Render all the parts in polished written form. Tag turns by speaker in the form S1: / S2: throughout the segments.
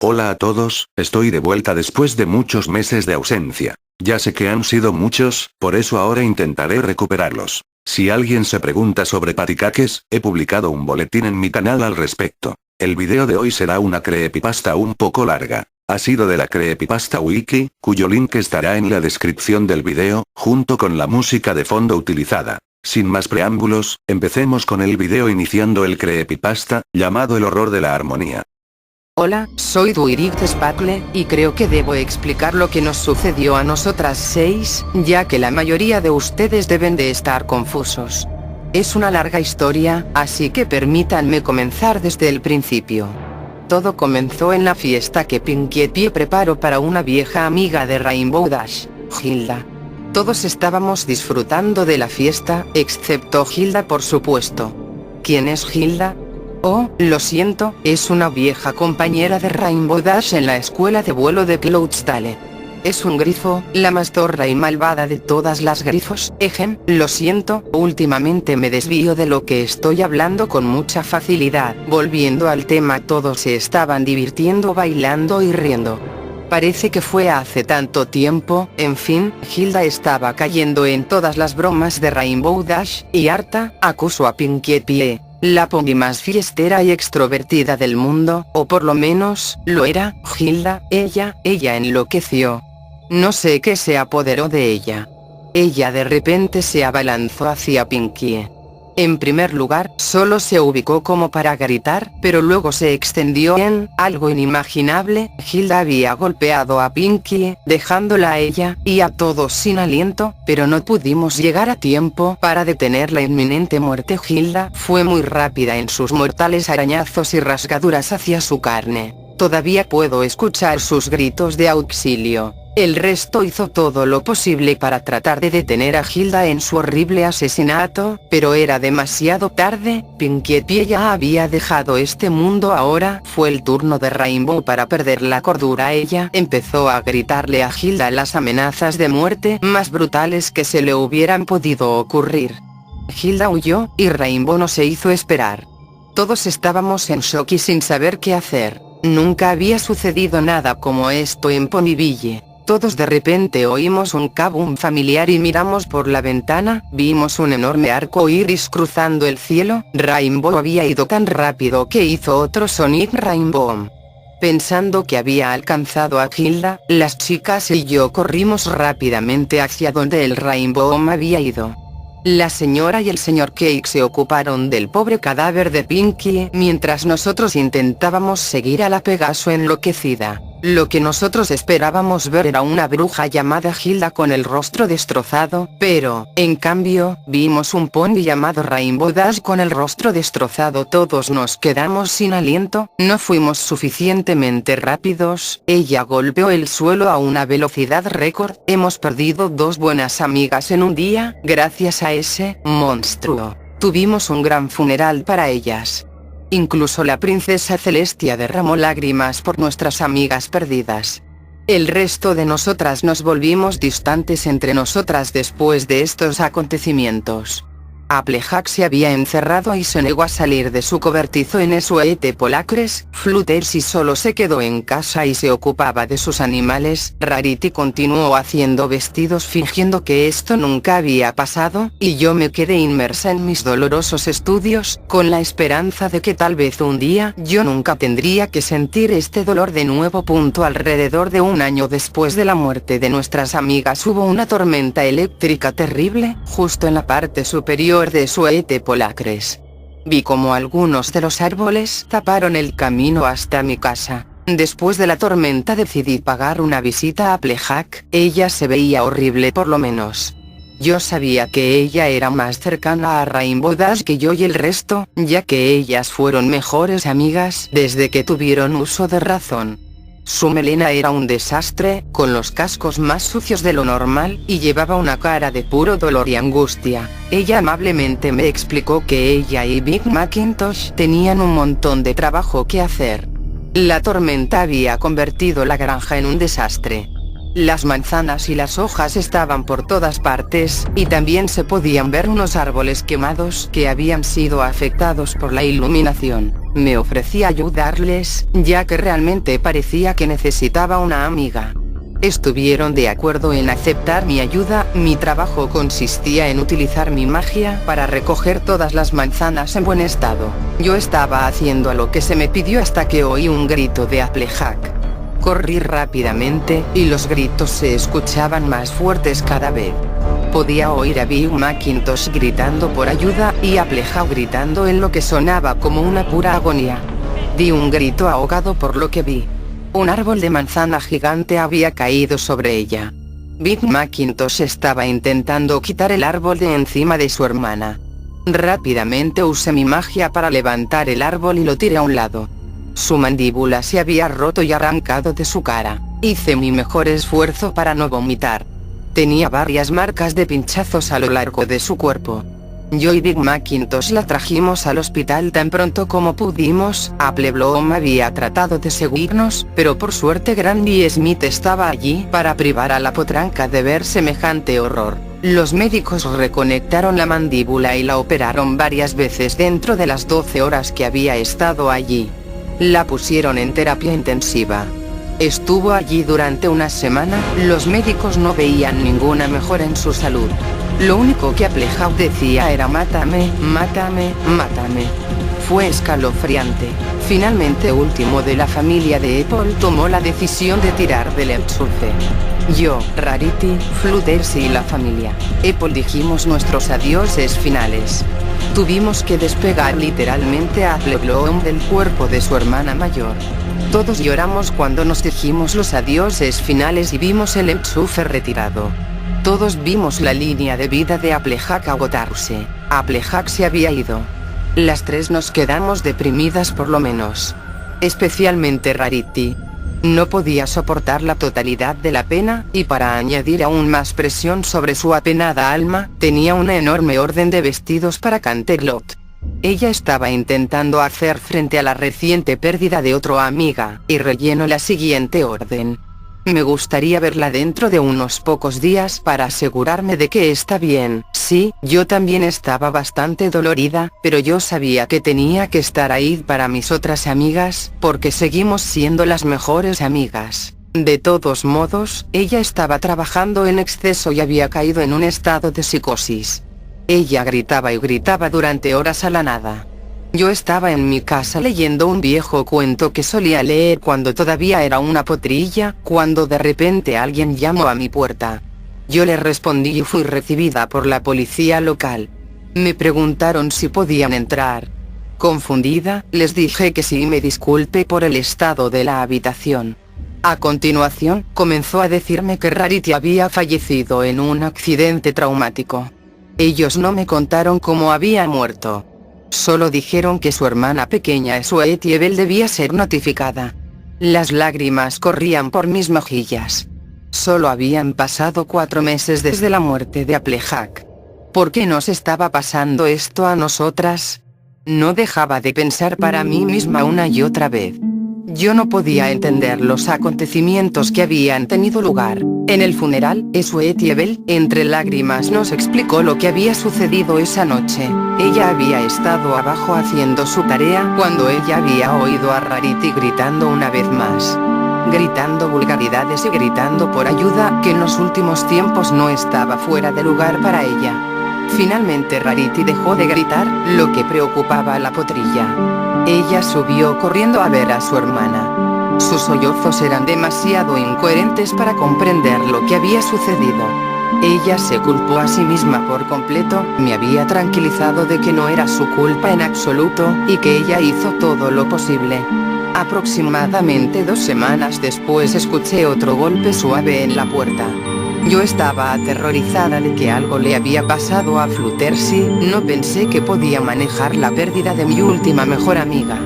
S1: Hola a todos, estoy de vuelta después de muchos meses de ausencia. Ya sé que han sido muchos, por eso ahora intentaré recuperarlos. Si alguien se pregunta sobre paticaques, he publicado un boletín en mi canal al respecto. El video de hoy será una creepypasta un poco larga. Ha sido de la Creepypasta Wiki, cuyo link estará en la descripción del video, junto con la música de fondo utilizada. Sin más preámbulos, empecemos con el video iniciando el creepypasta, llamado El horror de la armonía.
S2: Hola, soy Duirik Sparkle, y creo que debo explicar lo que nos sucedió a nosotras 6, ya que la mayoría de ustedes deben de estar confusos. Es una larga historia, así que permítanme comenzar desde el principio. Todo comenzó en la fiesta que Pinkie Pie preparó para una vieja amiga de Rainbow Dash, Hilda. Todos estábamos disfrutando de la fiesta, excepto Hilda por supuesto. ¿Quién es Hilda? Oh, lo siento, es una vieja compañera de Rainbow Dash en la escuela de vuelo de Cloudsdale. Es un grifo, la más zorra y malvada de todas las grifos. Lo siento, últimamente me desvío de lo que estoy hablando con mucha facilidad. Volviendo al tema, todos se estaban divirtiendo, bailando y riendo. Parece que fue hace tanto tiempo. En fin, Hilda estaba cayendo en todas las bromas de Rainbow Dash, y harta, acusó a Pinkie Pie, la pony más fiestera y extrovertida del mundo, o por lo menos, lo era. Hilda, ella enloqueció. No sé qué se apoderó de ella. Ella de repente se abalanzó hacia Pinkie. En primer lugar, solo se ubicó como para gritar, pero luego se extendió en algo inimaginable. Hilda había golpeado a Pinkie, dejándola a ella y a todos sin aliento, pero no pudimos llegar a tiempo para detener la inminente muerte. Hilda fue muy rápida en sus mortales arañazos y rasgaduras hacia su carne. Todavía puedo escuchar sus gritos de auxilio. El resto hizo todo lo posible para tratar de detener a Hilda en su horrible asesinato, pero era demasiado tarde. Pinkie Pie ya había dejado este mundo. Ahora fue el turno de Rainbow para perder la cordura. Ella empezó a gritarle a Hilda las amenazas de muerte más brutales que se le hubieran podido ocurrir. Hilda huyó, y Rainbow no se hizo esperar. Todos estábamos en shock y sin saber qué hacer. Nunca había sucedido nada como esto en Ponyville. Todos de repente oímos un kaboom familiar y miramos por la ventana, vimos un enorme arco iris cruzando el cielo. Rainbow había ido tan rápido que hizo otro Sonic Rainbow. Pensando que había alcanzado a Hilda, las chicas y yo corrimos rápidamente hacia donde el Rainbow había ido. La señora y el señor Cake se ocuparon del pobre cadáver de Pinkie, mientras nosotros intentábamos seguir a la Pegaso enloquecida. Lo que nosotros esperábamos ver era una bruja llamada Hilda con el rostro destrozado, pero, en cambio, vimos un pony llamado Rainbow Dash con el rostro destrozado. Todos nos quedamos sin aliento, no fuimos suficientemente rápidos. Ella golpeó el suelo a una velocidad récord. Hemos perdido 2 buenas amigas en un día, gracias a ese monstruo. Tuvimos un gran funeral para ellas. Incluso la princesa Celestia derramó lágrimas por nuestras amigas perdidas. El resto de nosotras nos volvimos distantes entre nosotras después de estos acontecimientos. Applejack se había encerrado y se negó a salir de su cobertizo en Sweet Polacres. Fluttershy solo se quedó en casa y se ocupaba de sus animales. Rarity continuó haciendo vestidos fingiendo que esto nunca había pasado, y yo me quedé inmersa en mis dolorosos estudios, con la esperanza de que tal vez un día yo nunca tendría que sentir este dolor de nuevo. Alrededor de un año después de la muerte de nuestras amigas hubo una tormenta eléctrica terrible, justo en la parte superior de Sweet Polacres. Vi como algunos de los árboles taparon el camino hasta mi casa. Después de la tormenta decidí pagar una visita a Applejack. Ella se veía horrible, por lo menos. Yo sabía que ella era más cercana a Rainbow Dash que yo y el resto, ya que ellas fueron mejores amigas desde que tuvieron uso de razón. Su melena era un desastre, con los cascos más sucios de lo normal, y llevaba una cara de puro dolor y angustia. Ella amablemente me explicó que ella y Big Macintosh tenían un montón de trabajo que hacer. La tormenta había convertido la granja en un desastre. Las manzanas y las hojas estaban por todas partes, y también se podían ver unos árboles quemados que habían sido afectados por la iluminación. Me ofrecí a ayudarles, ya que realmente parecía que necesitaba una amiga. Estuvieron de acuerdo en aceptar mi ayuda. Mi trabajo consistía en utilizar mi magia para recoger todas las manzanas en buen estado. Yo estaba haciendo lo que se me pidió hasta que oí un grito de Applejack. Corrí rápidamente, y los gritos se escuchaban más fuertes cada vez. Podía oír a Big Macintosh gritando por ayuda, y Applejack gritando en lo que sonaba como una pura agonía. Di un grito ahogado por lo que vi. Un árbol de manzana gigante había caído sobre ella. Big Macintosh estaba intentando quitar el árbol de encima de su hermana. Rápidamente usé mi magia para levantar el árbol y lo tiré a un lado. Su mandíbula se había roto y arrancado de su cara. Hice mi mejor esfuerzo para no vomitar. Tenía varias marcas de pinchazos a lo largo de su cuerpo. Yo y Big Macintosh la trajimos al hospital tan pronto como pudimos. Appleblom había tratado de seguirnos, pero por suerte Granny Smith estaba allí para privar a la potranca de ver semejante horror. Los médicos reconectaron la mandíbula y la operaron varias veces dentro de las 12 horas que había estado allí. La pusieron en terapia intensiva. Estuvo allí durante una semana. Los médicos no veían ninguna mejora en su salud. Lo único que Applejack decía era mátame, mátame, mátame. Fue escalofriante. Finalmente último de la familia de Apple tomó la decisión de tirar del Leatsurfe. Yo, Rarity, Fluttershy y la familia Apple dijimos nuestros adioses finales. Tuvimos que despegar literalmente a Appleblom del cuerpo de su hermana mayor. Todos lloramos cuando nos dijimos los adioses finales y vimos el Leatsurfe retirado. Todos vimos la línea de vida de Applejack agotarse. Applejack se había ido. Las tres nos quedamos deprimidas por lo menos. Especialmente Rarity. No podía soportar la totalidad de la pena, y para añadir aún más presión sobre su apenada alma, tenía una enorme orden de vestidos para Canterlot. Ella estaba intentando hacer frente a la reciente pérdida de otra amiga, y rellenó la siguiente orden. Me gustaría verla dentro de unos pocos días para asegurarme de que está bien. Sí, yo también estaba bastante dolorida, pero yo sabía que tenía que estar ahí para mis otras amigas, porque seguimos siendo las mejores amigas. De todos modos, ella estaba trabajando en exceso y había caído en un estado de psicosis. Ella gritaba y gritaba durante horas a la nada. Yo estaba en mi casa leyendo un viejo cuento que solía leer cuando todavía era una potrilla, cuando de repente alguien llamó a mi puerta. Yo le respondí y fui recibida por la policía local. Me preguntaron si podían entrar. Confundida, les dije que sí y me disculpe por el estado de la habitación. A continuación, comenzó a decirme que Rarity había fallecido en un accidente traumático. Ellos no me contaron cómo había muerto. Solo dijeron que su hermana pequeña Sweetiebel debía ser notificada. Las lágrimas corrían por mis mejillas. Solo habían pasado 4 meses desde la muerte de Applejack. ¿Por qué nos estaba pasando esto a nosotras? No dejaba de pensar para mí misma una y otra vez. Yo no podía entender los acontecimientos que habían tenido lugar. En el funeral, Sweetiebel, entre lágrimas, nos explicó lo que había sucedido esa noche. Ella había estado abajo haciendo su tarea cuando ella había oído a Rarity gritando una vez más. Gritando vulgaridades y gritando por ayuda, que en los últimos tiempos no estaba fuera de lugar para ella. Finalmente Rarity dejó de gritar, lo que preocupaba a la potrilla. Ella subió corriendo a ver a su hermana. Sus sollozos eran demasiado incoherentes para comprender lo que había sucedido. Ella se culpó a sí misma por completo. Me había tranquilizado de que no era su culpa en absoluto, y que ella hizo todo lo posible. Aproximadamente 2 semanas después escuché otro golpe suave en la puerta. Yo estaba aterrorizada de que algo le había pasado a Fluttershy. No pensé que podía manejar la pérdida de mi última mejor amiga.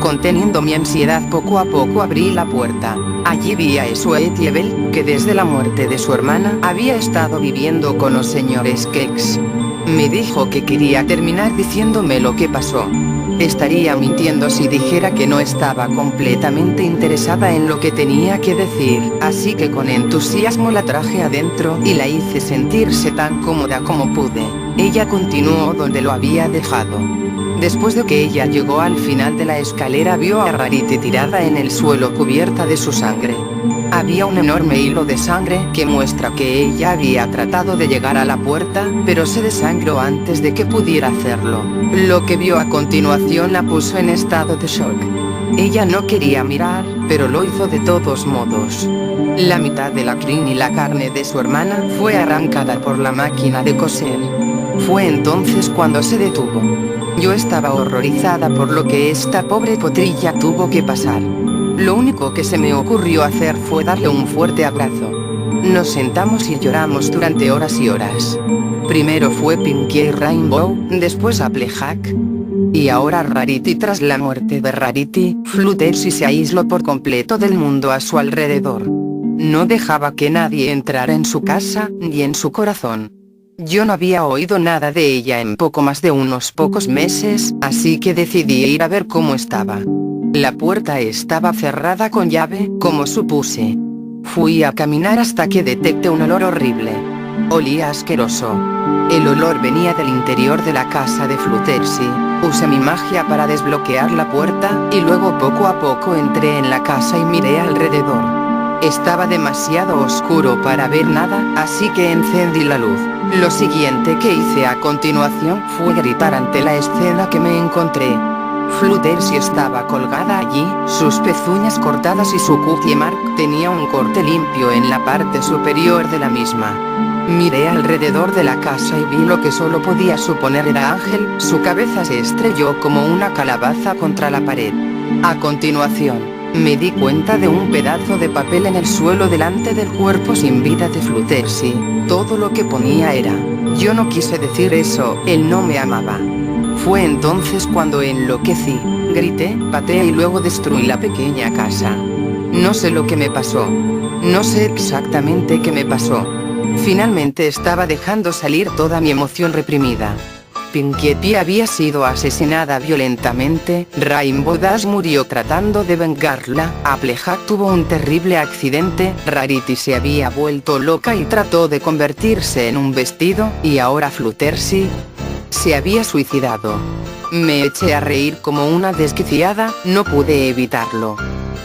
S2: Conteniendo mi ansiedad, poco a poco abrí la puerta. Allí vi a Sweetiebel, que desde la muerte de su hermana había estado viviendo con los señores Kex. Me dijo que quería terminar diciéndome lo que pasó. Estaría mintiendo si dijera que no estaba completamente interesada en lo que tenía que decir, así que con entusiasmo la traje adentro y la hice sentirse tan cómoda como pude. Ella continuó donde lo había dejado. Después de que ella llegó al final de la escalera, vio a Rarity tirada en el suelo cubierta de su sangre. Había un enorme hilo de sangre que muestra que ella había tratado de llegar a la puerta, pero se desangró antes de que pudiera hacerlo. Lo que vio a continuación la puso en estado de shock. Ella no quería mirar, pero lo hizo de todos modos. La mitad de la crin y la carne de su hermana fue arrancada por la máquina de coser. Fue entonces cuando se detuvo. Yo estaba horrorizada por lo que esta pobre potrilla tuvo que pasar. Lo único que se me ocurrió hacer fue darle un fuerte abrazo. Nos sentamos y lloramos durante horas y horas. Primero fue Pinkie y Rainbow, después Applejack. Y ahora Rarity. Tras la muerte de Rarity, Fluttershy se aisló por completo del mundo a su alrededor. No dejaba que nadie entrara en su casa, ni en su corazón. Yo no había oído nada de ella en poco más de unos pocos meses, así que decidí ir a ver cómo estaba. La puerta estaba cerrada con llave, como supuse. Fui a caminar hasta que detecté un olor horrible. Olía asqueroso. El olor venía del interior de la casa de Fluttershy. Usé mi magia para desbloquear la puerta, y luego poco a poco entré en la casa y miré alrededor. Estaba demasiado oscuro para ver nada, así que encendí la luz. Lo siguiente que hice a continuación fue gritar ante la escena que me encontré. Fluttershy estaba colgada allí, sus pezuñas cortadas y su cookie mark tenía un corte limpio en la parte superior de la misma. Miré alrededor de la casa y vi lo que solo podía suponer era Ángel. Su cabeza se estrelló como una calabaza contra la pared. A continuación, me di cuenta de un pedazo de papel en el suelo delante del cuerpo sin vida de Fluttershy. Todo lo que ponía era: yo no quise decir eso, él no me amaba. Fue entonces cuando enloquecí, grité, pateé y luego destruí la pequeña casa. No sé lo que me pasó. No sé exactamente qué me pasó. Finalmente estaba dejando salir toda mi emoción reprimida. Pinkie Pie había sido asesinada violentamente, Rainbow Dash murió tratando de vengarla, Applejack tuvo un terrible accidente, Rarity se había vuelto loca y trató de convertirse en un vestido, y ahora Fluttershy se había suicidado. Me eché a reír como una desquiciada, no pude evitarlo.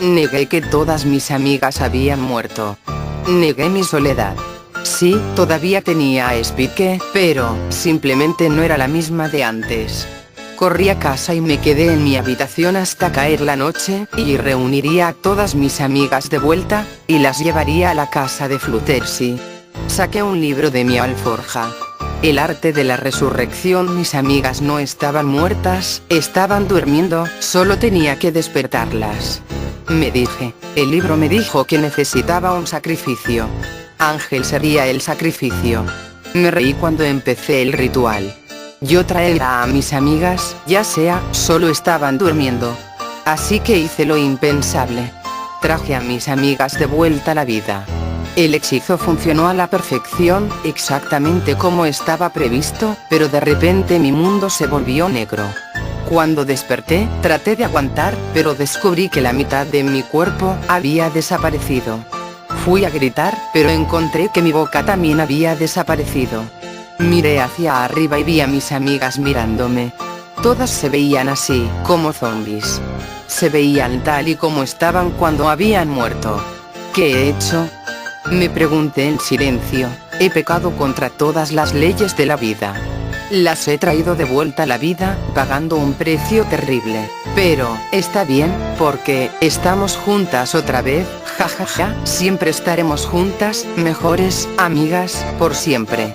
S2: Negué que todas mis amigas habían muerto. Negué mi soledad. Sí, todavía tenía a Spike, pero simplemente no era la misma de antes. Corrí a casa y me quedé en mi habitación hasta caer la noche, y reuniría a todas mis amigas de vuelta, y las llevaría a la casa de Fluttershy. Saqué un libro de mi alforja. El arte de la resurrección. Mis amigas no estaban muertas, estaban durmiendo, solo tenía que despertarlas. Me dije, el libro me dijo que necesitaba un sacrificio. Ángel sería el sacrificio. Me reí cuando empecé el ritual. Yo traería a mis amigas, ya sea, solo estaban durmiendo. Así que hice lo impensable. Traje a mis amigas de vuelta a la vida. El hechizo funcionó a la perfección, exactamente como estaba previsto, pero de repente mi mundo se volvió negro. Cuando desperté, traté de aguantar, pero descubrí que la mitad de mi cuerpo había desaparecido. Fui a gritar, pero encontré que mi boca también había desaparecido. Miré hacia arriba y vi a mis amigas mirándome. Todas se veían así, como zombies. Se veían tal y como estaban cuando habían muerto. ¿Qué he hecho?, me pregunté en silencio. He pecado contra todas las leyes de la vida. Las he traído de vuelta a la vida, pagando un precio terrible. Pero, está bien, porque estamos juntas otra vez, jajaja, siempre estaremos juntas, mejores amigas, por siempre.